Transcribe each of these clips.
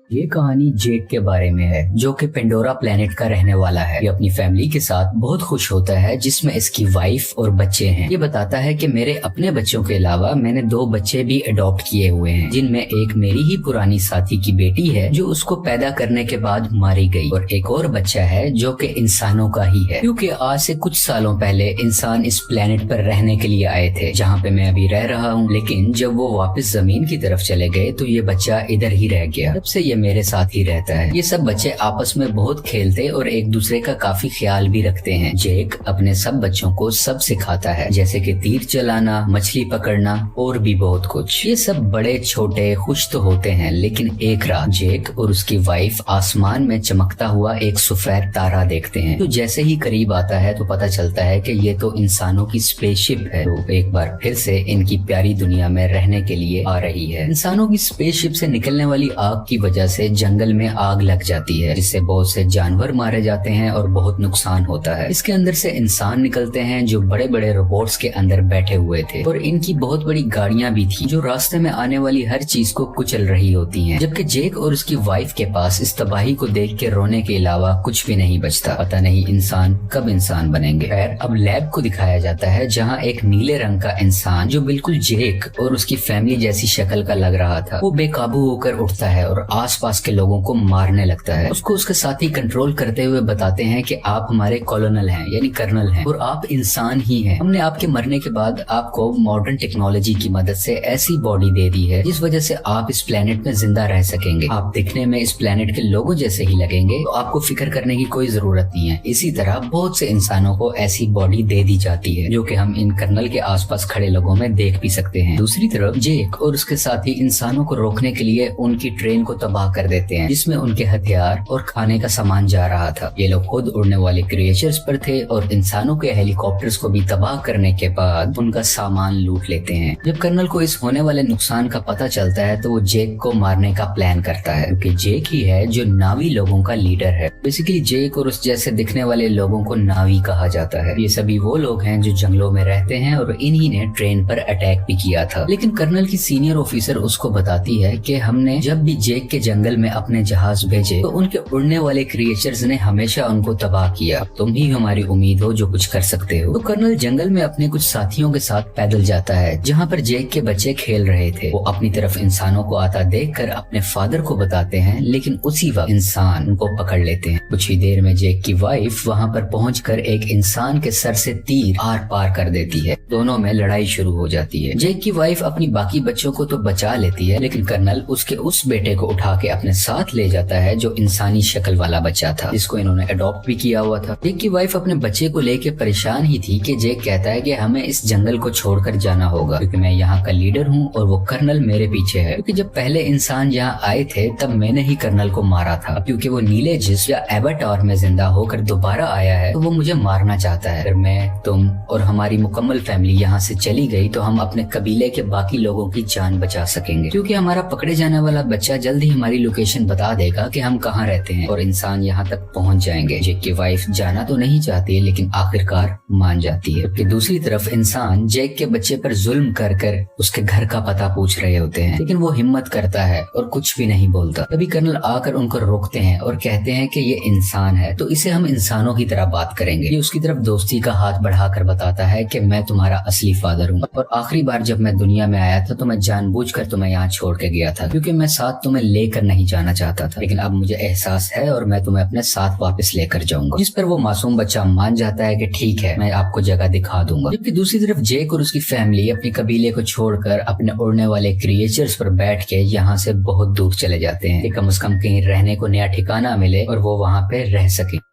ये कहानी जेक के बारे में है जो कि पेंडोरा प्लेनेट का रहने वाला है। ये अपनी फैमिली के साथ बहुत खुश होता है जिसमें इसकी वाइफ और बच्चे हैं। ये बताता है कि मेरे अपने बच्चों के अलावा मैंने 2 बच्चे भी अडॉप्ट किए हुए हैं, जिनमें एक मेरी ही पुरानी साथी की बेटी है जो उसको पैदा करने के बाद मारी गई, और एक और बच्चा है जो कि इंसानों का ही है, क्योंकि आज से कुछ सालों पहले इंसान इस प्लेनेट पर रहने के लिए आए थे जहाँ पे मैं अभी रह रहा हूँ। लेकिन जब वो वापस जमीन की तरफ चले गए तो ये बच्चा इधर ही रह गया। तब से ये मेरे साथ ही रहता है। ये सब बच्चे आपस में बहुत खेलते और एक दूसरे का काफी ख्याल भी रखते हैं। जेक अपने सब बच्चों को सब सिखाता है, जैसे कि तीर चलाना, मछली पकड़ना और भी बहुत कुछ। ये सब बड़े छोटे खुश तो होते हैं, लेकिन एक रात जेक और उसकी वाइफ आसमान में चमकता हुआ एक सफेद तारा देखते हैं। तो जैसे ही करीब आता है तो पता चलता है कि ये तो इंसानों की स्पेसशिप है, तो एक बार फिर से इनकी प्यारी दुनिया में रहने के लिए आ रही है। इंसानों की स्पेसशिप से निकलने वाली आग की वजह से जंगल में आग लग जाती है, जिससे बहुत से जानवर मारे जाते हैं और बहुत नुकसान होता है। इसके अंदर से इंसान निकलते हैं जो बड़े बड़े रोबोट्स के अंदर बैठे हुए थे, और इनकी बहुत बड़ी गाड़ियां भी थी जो रास्ते में आने वाली हर चीज को कुचल रही होती हैं। जबकि जेक और उसकी वाइफ के पास इस तबाही को देख के रोने के अलावा कुछ भी नहीं बचता। पता नहीं इंसान कब इंसान बनेंगे। खैर, अब लैब को दिखाया जाता है जहाँ एक नीले रंग का इंसान जो बिल्कुल जेक और उसकी फैमिली जैसी शक्ल का लग रहा था, वो बेकाबू होकर उठता है और आसपास के लोगों को मारने लगता है। उसको उसके साथी कंट्रोल करते हुए बताते हैं कि आप हमारे कॉलोनल हैं, यानी कर्नल हैं, और आप इंसान ही हैं। हमने आपके मरने के बाद आपको मॉडर्न टेक्नोलॉजी की मदद से ऐसी बॉडी दे दी है जिस वजह से आप इस प्लेनेट में जिंदा रह सकेंगे। आप दिखने में इस प्लेनेट के लोगों जैसे ही लगेंगे, तो आपको फिक्र करने की कोई जरूरत नहीं है। इसी तरह बहुत से इंसानों को ऐसी बॉडी दे दी जाती है जो कि हम इन कर्नल के आसपास खड़े लोगों में देख भी सकते हैं। दूसरी तरफ जेक और उसके साथी इंसानों को रोकने के लिए उनकी ट्रेन को तबाह कर देते हैं, जिसमें उनके हथियार और खाने का सामान जा रहा था। ये लोग खुद उड़ने वाले क्रिएचर्स पर थे और इंसानों के हेलीकॉप्टर्स को भी तबाह करने के बाद उनका सामान लूट लेते हैं। जब कर्नल को इस होने वाले नुकसान का पता चलता है तो वो जेक को मारने का प्लान करता है, क्योंकि जेक ही है जो नावी लोगों का लीडर है। बेसिकली जेक और उस जैसे दिखने वाले लोगों को नावी कहा जाता है। ये सभी वो लोग हैं जो जंगलों में रहते हैं और इन्हीं ने ट्रेन पर अटैक भी किया था। लेकिन कर्नल की सीनियर ऑफिसर उसको बताती है कि हमने जब भी जेक के जंगल में अपने जहाज भेजे तो उनके उड़ने वाले क्रिएचर्स ने हमेशा उनको तबाह किया। तुम ही हमारी उम्मीद हो जो कुछ कर सकते हो। तो कर्नल जंगल में अपने कुछ साथियों के साथ पैदल जाता है जहाँ पर जेक के बच्चे खेल रहे थे। वो अपनी तरफ इंसानों को आता देखकर अपने फादर को बताते हैं, लेकिन उसी वक्त इंसान उनको पकड़ लेते हैं। कुछ ही देर में जेक की वाइफ वहाँ पर पहुंचकर एक इंसान के सर से तीर आर पार कर देती है। दोनों में लड़ाई शुरू हो जाती है। जेक की वाइफ अपनी बाकी बच्चों को तो बचा लेती है, लेकिन कर्नल उसके उस बेटे को उठा के अपने साथ ले जाता है जो इंसानी शक्ल वाला बच्चा था, जिसको इन्होंने अडॉप्ट भी किया हुआ था। जेक की वाइफ अपने बच्चे को लेके परेशान ही थी कि जेक कहता है कि हमें इस जंगल को छोड़कर जाना होगा, क्योंकि मैं यहाँ का लीडर हूँ और वो कर्नल मेरे पीछे है। क्योंकि जब पहले इंसान यहाँ आए थे तब मैंने ही कर्नल को मारा था। क्योंकि वो नीले जिस्म या एवाटार में जिंदा होकर दोबारा आया है तो वो मुझे मारना चाहता है। अगर मैं, तुम और हमारी मुकम्मल फैमिली यहाँ से चली गई तो हम अपने कबीले के बाकी लोगों की जान बचा सकेंगे, क्योंकि हमारा पकड़े जाने वाला बच्चा जल्द ही हमारी लोकेशन बता देगा कि हम कहाँ रहते हैं और इंसान यहाँ तक पहुँच जाएंगे। जेक की वाइफ जाना तो नहीं चाहती लेकिन आखिरकार मान जाती है। कि दूसरी तरफ इंसान जेक के बच्चे पर जुल्म कर कर उसके घर का पता पूछ रहे होते हैं, लेकिन वो हिम्मत करता है और कुछ भी नहीं बोलता। तभी कर्नल आकर उनको रोकते हैं और कहते हैं कि ये इंसान है तो इसे हम इंसानों की तरह बात करेंगे। ये उसकी तरफ दोस्ती का हाथ बढ़ाकर बताता है कि मैं तुम्हारा असली फादर हूँ, और आखिरी बार जब मैं दुनिया में आया था तो मैं जानबूझकर तुम्हें यहाँ छोड़ के गया था, क्योंकि मैं साथ तुम्हें लेकर नहीं जाना चाहता था। लेकिन अब मुझे एहसास है और मैं तुम्हें अपने साथ वापस लेकर जाऊंगा। जिस पर वो मासूम बच्चा मान जाता है कि ठीक है, मैं आपको जगह दिखा दूंगा। जबकि दूसरी तरफ जेक और उसकी फैमिली अपने कबीले को छोड़कर अपने उड़ने वाले क्रिएचर्स पर बैठ के यहाँ से बहुत दूर चले जाते हैं कि कम से कम कहीं रहने को नया ठिकाना मिले और वो वहाँ पे रह सके।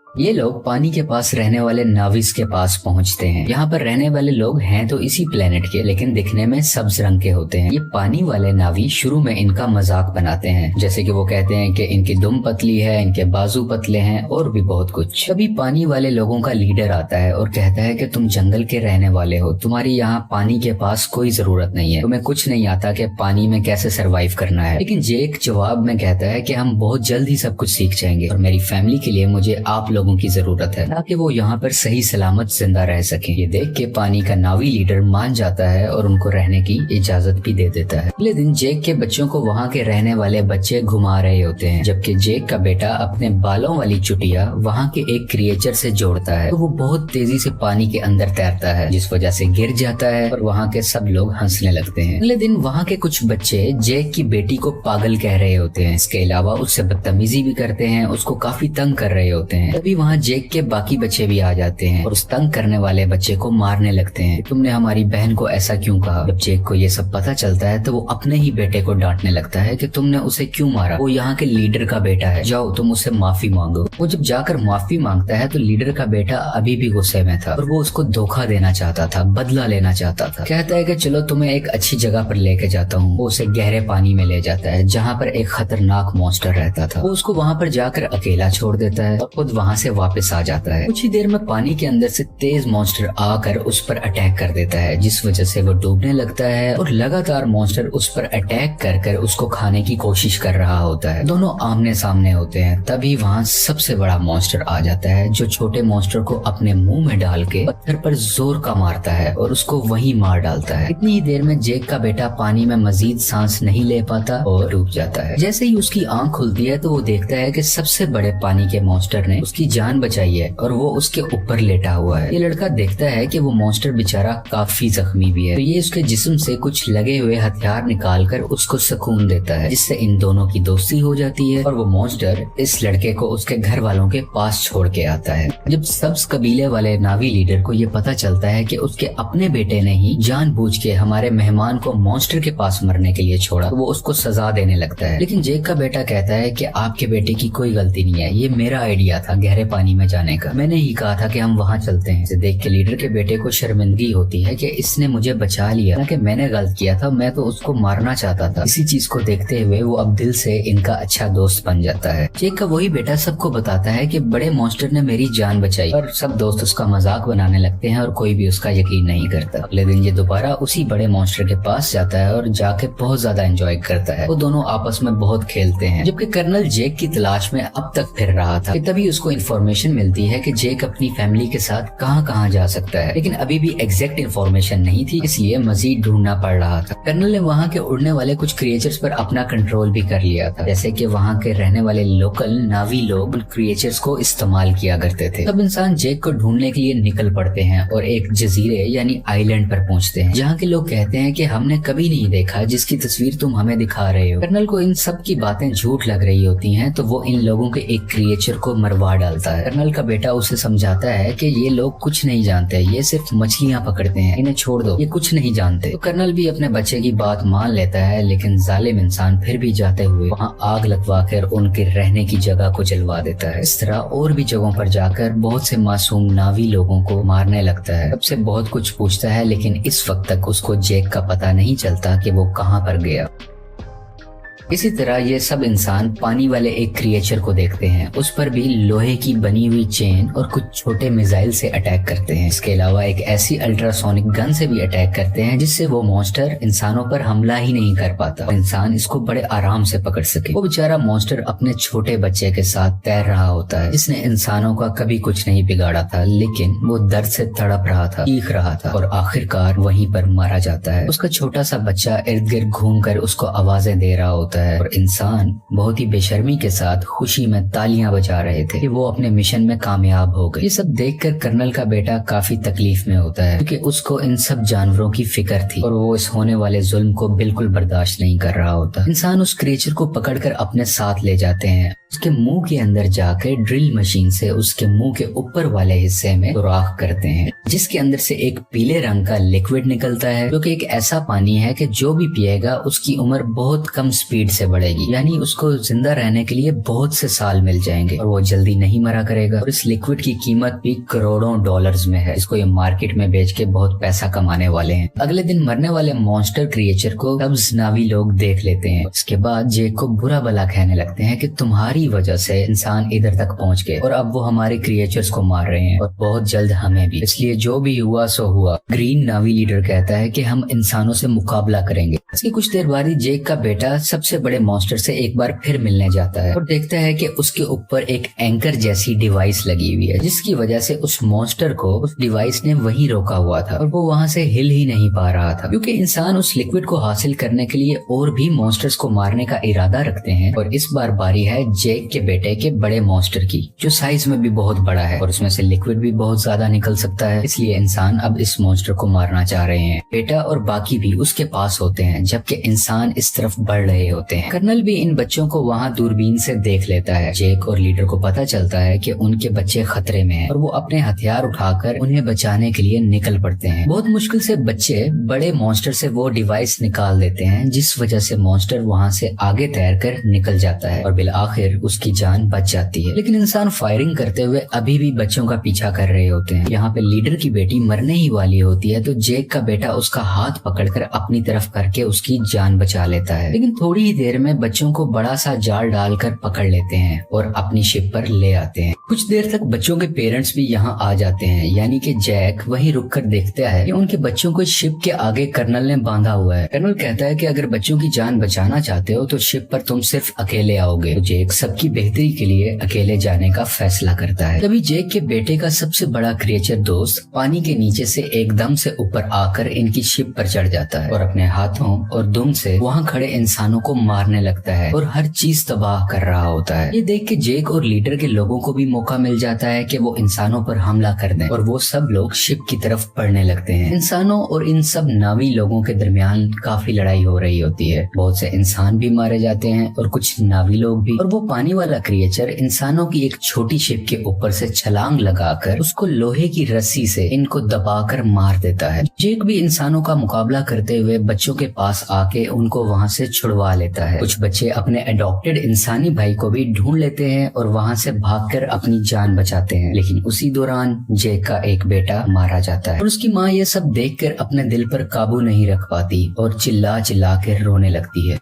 ये लोग पानी के पास रहने वाले नाविस के पास पहुंचते हैं। यहाँ पर रहने वाले लोग हैं तो इसी प्लेनेट के, लेकिन दिखने में सब्ज रंग के होते हैं। ये पानी वाले नावी शुरू में इनका मजाक बनाते हैं, जैसे कि वो कहते हैं कि इनकी दुम पतली है, इनके बाजू पतले हैं और भी बहुत कुछ। तभी पानी वाले लोगों का लीडर आता है और कहता है कि तुम जंगल के रहने वाले हो, तुम्हारी यहाँ पानी के पास कोई जरूरत नहीं है, तुम्हें कुछ नहीं आता कि पानी में कैसे सरवाइव करना है। लेकिन जेक जवाब में कहता है कि हम बहुत जल्द ही सब कुछ सीख जाएंगे और मेरी फैमिली के लिए मुझे आप लोगों लोगों की जरूरत है ताकि वो यहाँ पर सही सलामत जिंदा रह सके। ये देख के पानी का नावी लीडर मान जाता है और उनको रहने की इजाजत भी दे देता है। अगले दिन जेक के बच्चों को वहाँ के रहने वाले बच्चे घुमा रहे होते हैं, जबकि जेक का बेटा अपने बालों वाली चुटिया वहाँ के एक क्रिएचर से जोड़ता है। तो वो बहुत तेजी से पानी के अंदर तैरता है, जिस वजह से गिर जाता है और वहाँ के सब लोग हंसने लगते हैं। अगले दिन वहाँ के कुछ बच्चे जेक की बेटी को पागल कह रहे होते हैं। इसके अलावा उससे बदतमीजी भी करते हैं, उसको काफी तंग कर रहे होते हैं। तभी वहाँ जेक के बाकी बच्चे भी आ जाते हैं और उस तंग करने वाले बच्चे को मारने लगते हैं। तुमने हमारी बहन को ऐसा क्यों कहा? जब जेक को ये सब पता चलता है तो वो अपने ही बेटे को डांटने लगता है कि तुमने उसे क्यों मारा, वो यहाँ के लीडर का बेटा है, जाओ तुम उससे माफी मांगो। वो जब जाकर माफी मांगता है तो लीडर का बेटा अभी भी गुस्से में था और वो उसको धोखा देना चाहता था, बदला लेना चाहता था। कहता है कि चलो तुम्हें एक अच्छी जगह पर लेके जाता हूँ। वो उसे गहरे पानी में ले जाता है जहाँ पर एक खतरनाक मॉन्स्टर रहता था। वो उसको वहाँ पर जाकर अकेला छोड़ देता है और खुद वहाँ से वापस आ जाता है। कुछ ही देर में पानी के अंदर से तेज मॉन्स्टर आकर उस पर अटैक कर देता है, जिस वजह से वो डूबने लगता है और लगातार मॉन्स्टर उस पर अटैक कर उसको खाने की कोशिश कर रहा होता है। दोनों आमने सामने होते हैं। तभी वहाँ सबसे बड़ा मॉन्स्टर आ जाता है, जो छोटे मॉन्स्टर को अपने मुंह में डाल के पत्थर पर जोर का मारता है और उसको वहीं मार डालता है। इतनी ही देर में जेक का बेटा पानी में मजीद सांस नहीं ले पाता और डूब जाता है। जैसे ही उसकी आंख खुलती है तो वो देखता है कि सबसे बड़े पानी के मॉन्स्टर ने उसकी जान बचाई है और वो उसके ऊपर लेटा हुआ है। ये लड़का देखता है कि वो मॉन्स्टर बेचारा काफी जख्मी भी है, तो ये उसके जिस्म से कुछ लगे हुए हथियार निकालकर उसको सुकून देता है, जिससे इन दोनों की दोस्ती हो जाती है और वो मॉन्स्टर इस लड़के को उसके घर वालों के पास छोड़ के आता है। जब सब्ज कबीले वाले नावी लीडर को ये पता चलता है कि उसके अपने बेटे ने ही जानबूझ के हमारे मेहमान को मॉन्स्टर के पास मरने के लिए छोड़ा, तो वो उसको सजा देने लगता है। लेकिन जेक का बेटा कहता है कि आपके बेटे की कोई गलती नहीं है, ये मेरा आइडिया था गहरे पानी में जाने का, मैंने ही कहा था कि हम वहाँ चलते हैं। इसे देख के लीडर के बेटे को शर्मिंदगी होती है कि इसने मुझे बचा लिया, कि मैंने गलत किया था, मैं तो उसको मारना चाहता था। इसी चीज को देखते हुए वो अब दिल से इनका अच्छा दोस्त बन जाता है। जेक का वही बेटा सबको बताता है कि बड़े मॉन्स्टर ने मेरी जान बचाई, और सब दोस्त उसका मजाक बनाने लगते हैं और कोई भी उसका यकीन नहीं करता। अगले दिन ये दोबारा उसी बड़े मॉन्स्टर के पास जाता है और जाके बहुत ज्यादा एंजॉय करता है। वो दोनों आपस में बहुत खेलते हैं, जबकि कर्नल जेक की तलाश में अब तक फिर रहा था। तभी उसको इन्फॉर्मेशन मिलती है कि जेक अपनी फैमिली के साथ कहाँ कहाँ जा सकता है, लेकिन अभी भी एग्जैक्ट इन्फॉर्मेशन नहीं थी, इसलिए मजीद ढूंढना पड़ रहा था। कर्नल ने वहाँ के उड़ने वाले कुछ क्रिएचर्स पर अपना कंट्रोल भी कर लिया था, जैसे कि वहाँ के रहने वाले लोकल नावी लोग उन क्रिएचर्स को इस्तेमाल किया करते थे। सब इंसान जेक को ढूंढने के लिए निकल पड़ते हैं और एक जजीरे यानी आइलैंड पर पहुँचते हैं, जहाँ के लोग कहते हैं कि हमने कभी नहीं देखा जिसकी तस्वीर तुम हमें दिखा रहे हो। कर्नल को इन सब की बातें झूठ लग रही होती हैं, तो वो इन लोगों के एक क्रिएचर को मरवा डालता है। कर्नल का बेटा उसे समझाता है कि ये लोग कुछ नहीं जानते, ये सिर्फ मछलियाँ पकड़ते हैं, इन्हें छोड़ दो, ये कुछ नहीं जानते। तो कर्नल भी अपने बच्चे की बात मान लेता है, लेकिन जालिम इंसान फिर भी जाते हुए वहाँ आग लगवा कर उनके रहने की जगह को जलवा देता है। इस तरह और भी जगहों पर जाकर बहुत से मासूम नावी लोगों को मारने लगता है। सबसे बहुत कुछ पूछता है, लेकिन इस वक्त तक उसको जेक का पता नहीं चलता कि वो कहाँ पर गया। इसी तरह ये सब इंसान पानी वाले एक क्रिएचर को देखते हैं, उस पर भी लोहे की बनी हुई चेन और कुछ छोटे मिसाइल से अटैक करते हैं। इसके अलावा एक ऐसी अल्ट्रासोनिक गन से भी अटैक करते हैं जिससे वो मॉन्स्टर इंसानों पर हमला ही नहीं कर पाता और इंसान इसको बड़े आराम से पकड़ सके। वो बेचारा मॉन्स्टर अपने छोटे बच्चे के साथ तैर रहा होता है, जिसने इंसानों का कभी कुछ नहीं बिगाड़ा था, लेकिन वो दर्द से तड़प रहा था, चीख रहा था और आखिरकार वहीं पर मारा जाता है। उसका छोटा सा बच्चा इर्द गिर्द घूम कर उसको आवाजें दे रहा होता है और इंसान बहुत ही बेशर्मी के साथ खुशी में तालियां बजा रहे थे कि वो अपने मिशन में कामयाब हो गए। ये सब देखकर कर्नल का बेटा काफी तकलीफ में होता है, क्योंकि उसको इन सब जानवरों की फिक्र थी और वो इस होने वाले जुल्म को बिल्कुल बर्दाश्त नहीं कर रहा होता। इंसान उस क्रिएचर को पकड़कर अपने साथ ले जाते हैं, उसके मुंह के अंदर जाकर ड्रिल मशीन से उसके मुंह के ऊपर वाले हिस्से में सुराख करते हैं, जिसके अंदर से एक पीले रंग का लिक्विड निकलता है, जो कि एक ऐसा पानी है कि जो भी पिएगा उसकी उम्र बहुत कम स्पीड से बढ़ेगी, यानी उसको जिंदा रहने के लिए बहुत से साल मिल जाएंगे और वो जल्दी नहीं मरा करेगा। और इस लिक्विड की कीमत भी करोड़ों डॉलर्स में है। इसको ये मार्केट में बेच के बहुत पैसा कमाने वाले हैं। अगले दिन मरने वाले मॉन्स्टर क्रिएचर को सब्ज नावी लोग देख लेते हैं। इसके बाद जेक को बुरा भला कहने लगते हैं कि तुम्हारी हमारी वजह से इंसान इधर तक पहुंच गए और अब वो हमारे क्रिएचर्स को मार रहे हैं और बहुत जल्द हमें भी। इसलिए जो भी हुआ सो हुआ। ग्रीन नावी लीडर कहता है कि हम इंसानों से मुकाबला करेंगे। इसके कुछ देर बाद ही जेक का बेटा सबसे बड़े मॉन्स्टर से एक बार फिर मिलने जाता है और देखता है कि उसके ऊपर एक एंकर जैसी डिवाइस लगी हुई है, जिसकी वजह से उस मॉन्स्टर को उस डिवाइस ने वहीं रोका हुआ था और वो वहां से हिल ही नहीं पा रहा था, क्योंकि इंसान उस लिक्विड को हासिल करने के लिए और भी मॉन्स्टर्स को मारने का इरादा रखते हैं। और इस बार बारी है जेक के बेटे के बड़े मॉन्स्टर की, जो साइज में भी बहुत बड़ा है और उसमें से लिक्विड भी बहुत ज्यादा निकल सकता है। इसलिए इंसान अब इस मॉन्स्टर को मारना चाह रहे हैं। बेटा और बाकी भी उसके पास होते हैं, जबकि इंसान इस तरफ बढ़ रहे होते हैं। कर्नल भी इन बच्चों को वहाँ दूरबीन से देख लेता है। जेक और लीडर को पता चलता है कि उनके बच्चे खतरे में हैं और वो अपने हथियार उठाकर उन्हें बचाने के लिए निकल पड़ते हैं। बहुत मुश्किल से बच्चे बड़े मॉन्स्टर से वो डिवाइस निकाल देते हैं, जिस वजह से मॉन्स्टर वहाँ से आगे तैरकर निकल जाता है और बिल आखिर उसकी जान बच जाती है। लेकिन इंसान फायरिंग करते हुए अभी भी बच्चों का पीछा कर रहे होते हैं। यहाँ पे लीडर की बेटी मरने ही वाली होती है तो जेक का बेटा उसका हाथ पकड़कर अपनी तरफ करके उसकी जान बचा लेता है। लेकिन थोड़ी ही देर में बच्चों को बड़ा सा जाल डालकर पकड़ लेते हैं और अपनी शिप पर ले आते हैं। कुछ देर तक बच्चों के पेरेंट्स भी यहाँ आ जाते हैं, यानी कि जैक वहीं रुककर देखता है कि उनके बच्चों को शिप के आगे कर्नल ने बांधा हुआ है। कर्नल कहता है कि अगर बच्चों की जान बचाना चाहते हो तो शिप पर तुम सिर्फ अकेले आओगे। तो जेक सबकी बेहतरी के लिए अकेले जाने का फैसला करता है। तभी जेक के बेटे का सबसे बड़ा क्रिएचर दोस्त पानी के नीचे से एकदम से ऊपर आकर इनकी शिप पर चढ़ जाता है और अपने हाथों और दुम से वहाँ खड़े इंसानों को मारने लगता है और हर चीज तबाह कर रहा होता है। ये देख के जेक और लीडर के लोगों को भी मौका मिल जाता है कि वो इंसानों पर हमला कर दें और वो सब लोग शिप की तरफ बढ़ने लगते हैं। इंसानों और इन सब नावी लोगों के दरमियान काफी लड़ाई हो रही होती है। बहुत से इंसान भी मारे जाते हैं और कुछ नावी लोग भी। और वो पानी वाला क्रिएचर इंसानों की एक छोटी शिप के ऊपर से छलांग लगाकर उसको लोहे की रस्सी से इनको दबाकर मार देता है। जेक भी इंसानों का मुकाबला करते हुए बच्चों के पास आके उनको वहाँ से छुड़वा लेता है। कुछ बच्चे अपने अडॉप्टेड इंसानी भाई को भी ढूंढ लेते हैं और वहाँ से भागकर अपनी जान बचाते हैं। लेकिन उसी दौरान जेक का एक बेटा मारा जाता है और उसकी माँ ये सब देखकर अपने दिल पर काबू नहीं रख पाती और चिल्ला चिल्ला कर रोने लगती है।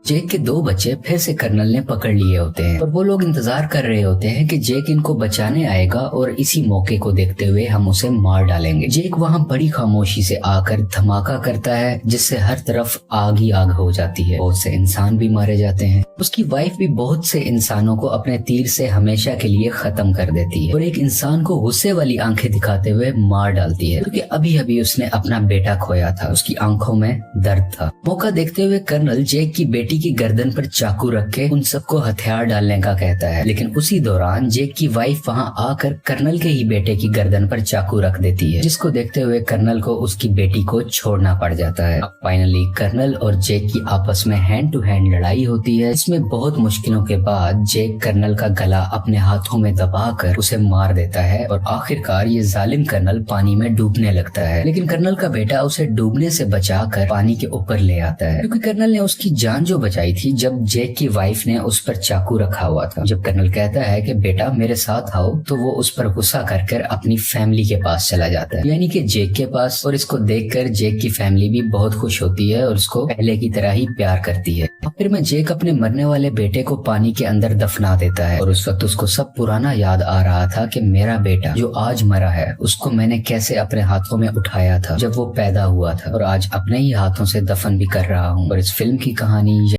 जेक के दो बच्चे फिर से कर्नल ने पकड़ लिए होते हैं और वो लोग इंतजार कर रहे होते हैं कि जेक इनको बचाने आएगा और इसी मौके को देखते हुए हम उसे मार डालेंगे। जेक वहाँ बड़ी खामोशी से आकर धमाका करता है, जिससे हर तरफ आग ही आग हो जाती है। बहुत से इंसान भी मारे जाते हैं। उसकी वाइफ भी बहुत से इंसानों को अपने तीर से हमेशा के लिए खत्म कर देती है और एक इंसान को गुस्से वाली आंखें दिखाते हुए मार डालती है, क्योंकि अभी अभी उसने अपना बेटा खोया था। उसकी आंखों में दर्द था। मौका देखते हुए कर्नल जेक की बेटी की गर्दन पर चाकू रख के उन सबको हथियार डालने का कहता है। लेकिन उसी दौरान जेक की वाइफ वहां आकर कर्नल के ही बेटे की गर्दन पर चाकू रख देती है, जिसको देखते हुए कर्नल को उसकी बेटी को छोड़ना पड़ जाता है। फाइनली कर्नल और जेक की आपस में हैंड टू हैंड लड़ाई होती है। इसमें बहुत मुश्किलों के बाद जेक कर्नल का गला अपने हाथों में दबाकर उसे मार देता है और आखिरकार ये जालिम कर्नल पानी में डूबने लगता है। लेकिन कर्नल का बेटा उसे डूबने से बचाकर पानी के ऊपर ले आता है, क्योंकि कर्नल ने उसकी जान जो बचाई थी जब जेक की वाइफ ने उस पर चाकू रखा हुआ था। जब कर्नल कहता है कि बेटा मेरे साथ आओ, तो वो उस पर गुस्सा कर अपनी फैमिली के पास चला जाता है, यानी कि जेक के पास। और इसको देखकर जेक की फैमिली भी बहुत खुश होती है और उसको पहले की तरह ही प्यार करती है। आखिर में जेक अपने मरने वाले बेटे को पानी के अंदर दफना देता है और उस वक्त उसको सब पुराना याद आ रहा था कि मेरा बेटा जो आज मरा है उसको मैंने कैसे अपने हाथों में उठाया था जब वो पैदा हुआ था और आज अपने ही हाथों से दफन भी कर रहा हूँ। और इस फिल्म की कहानी